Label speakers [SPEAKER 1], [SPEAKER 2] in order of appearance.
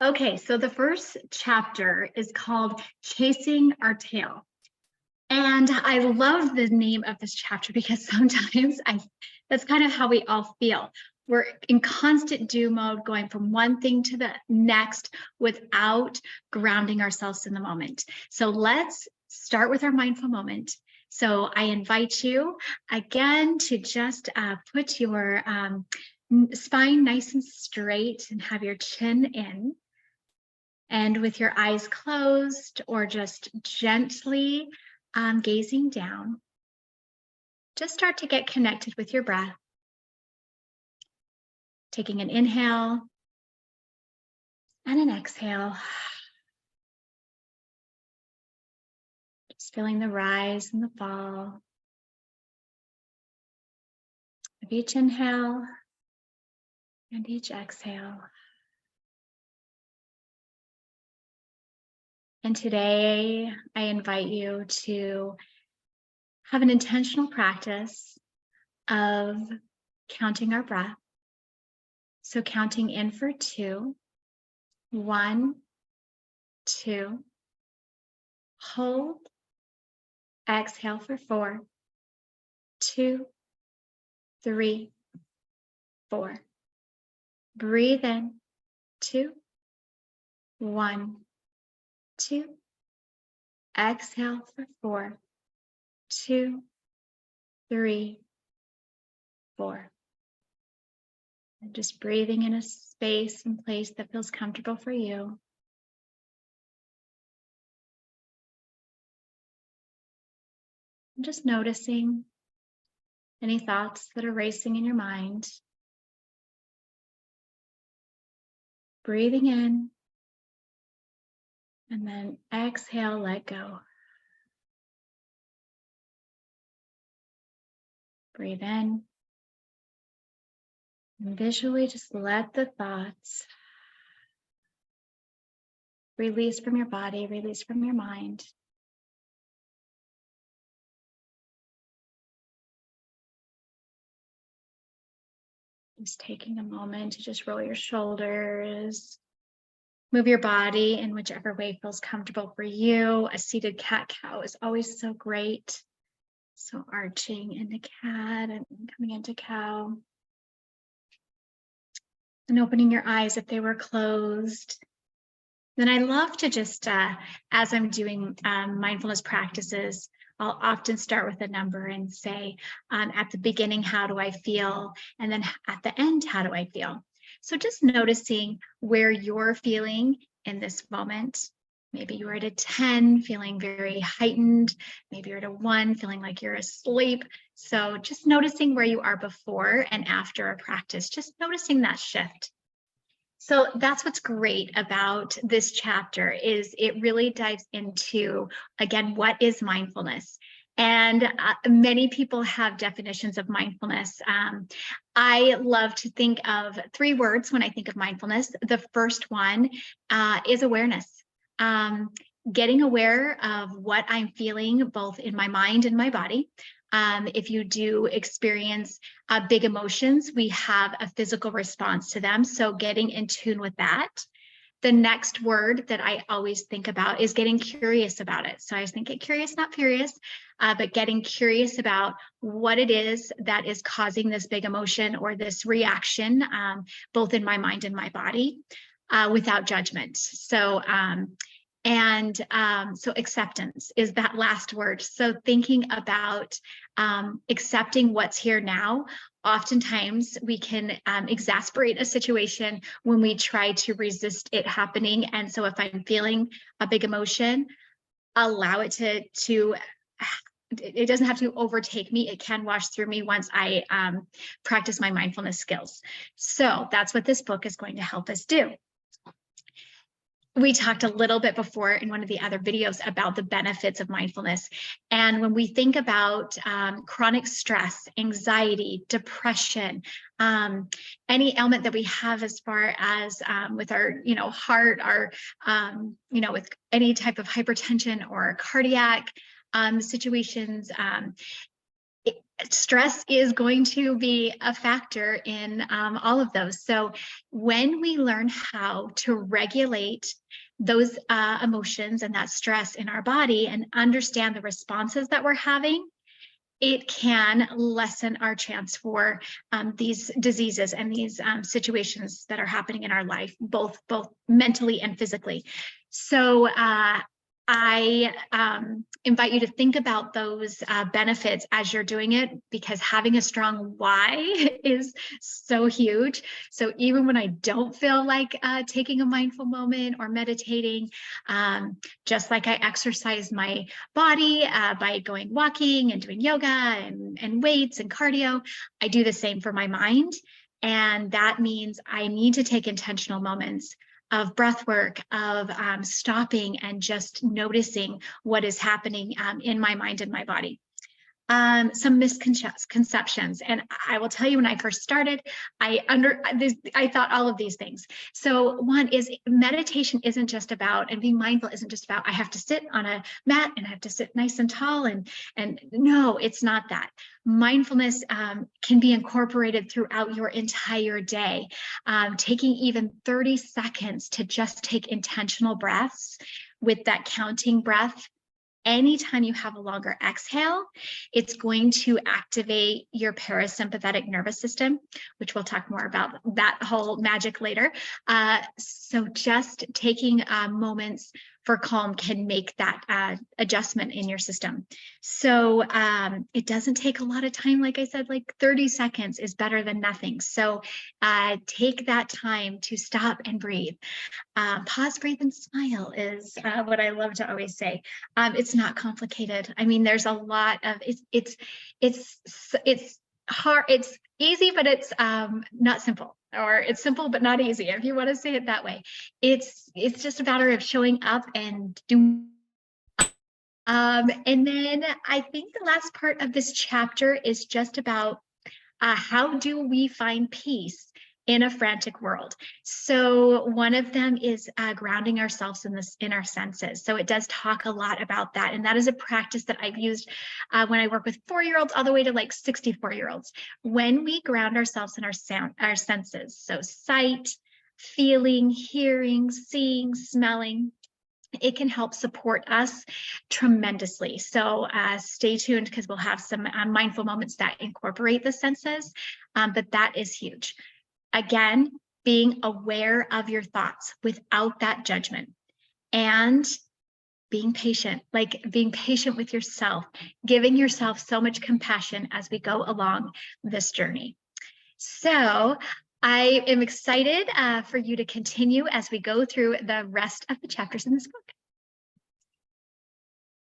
[SPEAKER 1] Okay, so the first chapter is called Chasing Our Tail. And I love the name of this chapter because sometimes that's kind of how we all feel. We're in constant do mode, going from one thing to the next without grounding ourselves in the moment. So let's start with our mindful moment. So I invite you again to just put your spine nice and straight and have your chin in. And with your eyes closed or just gently gazing down, just start to get connected with your breath. Taking an inhale and an exhale. Just feeling the rise and the fall of each inhale and each exhale. And today, I invite you to have an intentional practice of counting our breath. So counting in for 2, 1, 2, hold, exhale for 4, 2, 3, 4. Breathe in, 2, 1, 2. Exhale for 4, 2, 3, 4. And just breathing in a space and place that feels comfortable for you. And just noticing any thoughts that are racing in your mind. Breathing in, and then exhale, let go. Breathe in, and visually just let the thoughts release from your body, release from your mind. Just taking a moment to just roll your shoulders, move your body in whichever way feels comfortable for you. A seated cat-cow is always so great. So arching into cat and coming into cow. And opening your eyes if they were closed. Then I love to just, as I'm doing mindfulness practices, I'll often start with a number and say, at the beginning, how do I feel? And then at the end, how do I feel? So just noticing where you're feeling in this moment. Maybe you're at a 10, feeling very heightened. Maybe you're at a 1, feeling like you're asleep. So just noticing where you are before and after a practice, just noticing that shift. So that's what's great about this chapter is it really dives into, again, what is mindfulness? And many people have definitions of mindfulness. I love to think of 3 words when I think of mindfulness. The first one is awareness. Getting aware of what I'm feeling both in my mind and my body. If you do experience big emotions, we have a physical response to them. So getting in tune with that. The next word that I always think about is getting curious about it. So I was thinking curious, not furious, but getting curious about what it is that is causing this big emotion or this reaction, both in my mind and my body, without judgment. So so acceptance is that last word. So thinking about accepting what's here now. Oftentimes we can exasperate a situation when we try to resist it happening. And so if I'm feeling a big emotion, allow it to it doesn't have to overtake me. It can wash through me once I practice my mindfulness skills. So that's what this book is going to help us do. We talked a little bit before in one of the other videos about the benefits of mindfulness. And when we think about chronic stress, anxiety, depression, any ailment that we have as far as with our, heart, our, with any type of hypertension or cardiac situations, stress is going to be a factor in all of those. So when we learn how to regulate those emotions and that stress in our body and understand the responses that we're having, it can lessen our chance for these diseases and these situations that are happening in our life, both mentally and physically. So I invite you to think about those benefits as you're doing it, because having a strong why is so huge. So even when I don't feel like taking a mindful moment or meditating, just like I exercise my body by going walking and doing yoga and weights and cardio, I do the same for my mind. And that means I need to take intentional moments of breath work, of stopping and noticing what is happening in my mind and my body. Some misconceptions. And I will tell you, when I first started, I thought all of these things. So one is meditation isn't just about, and being mindful isn't just about, I have to sit on a mat and I have to sit nice and tall. And no, it's not that. Mindfulness can be incorporated throughout your entire day. Taking even 30 seconds to just take intentional breaths with that counting breath. Anytime you have a longer exhale, it's going to activate your parasympathetic nervous system, which we'll talk more about that whole magic later. So just taking moments for calm can make that adjustment in your system. So it doesn't take a lot of time. Like I said, like 30 seconds is better than nothing. So take that time to stop and breathe. Pause, breathe, and smile is what I love to always say. It's not complicated. I mean, there's a lot of it's hard. It's easy, but it's not simple, or it's simple but not easy, if you want to say it that way. It's just a matter of showing up and doing. And then I think the last part of this chapter is just about how do we find peace in a frantic world. So one of them is grounding ourselves in our senses. So it does talk a lot about that. And that is a practice that I've used when I work with 4-year-olds all the way to like 64-year-olds. When we ground ourselves in our senses, so sight, feeling, hearing, seeing, smelling, it can help support us tremendously. So stay tuned, because we'll have some mindful moments that incorporate the senses, but that is huge. Again, being aware of your thoughts without that judgment, and being patient with yourself, giving yourself so much compassion as we go along this journey. So I am excited for you to continue as we go through the rest of the chapters in this book.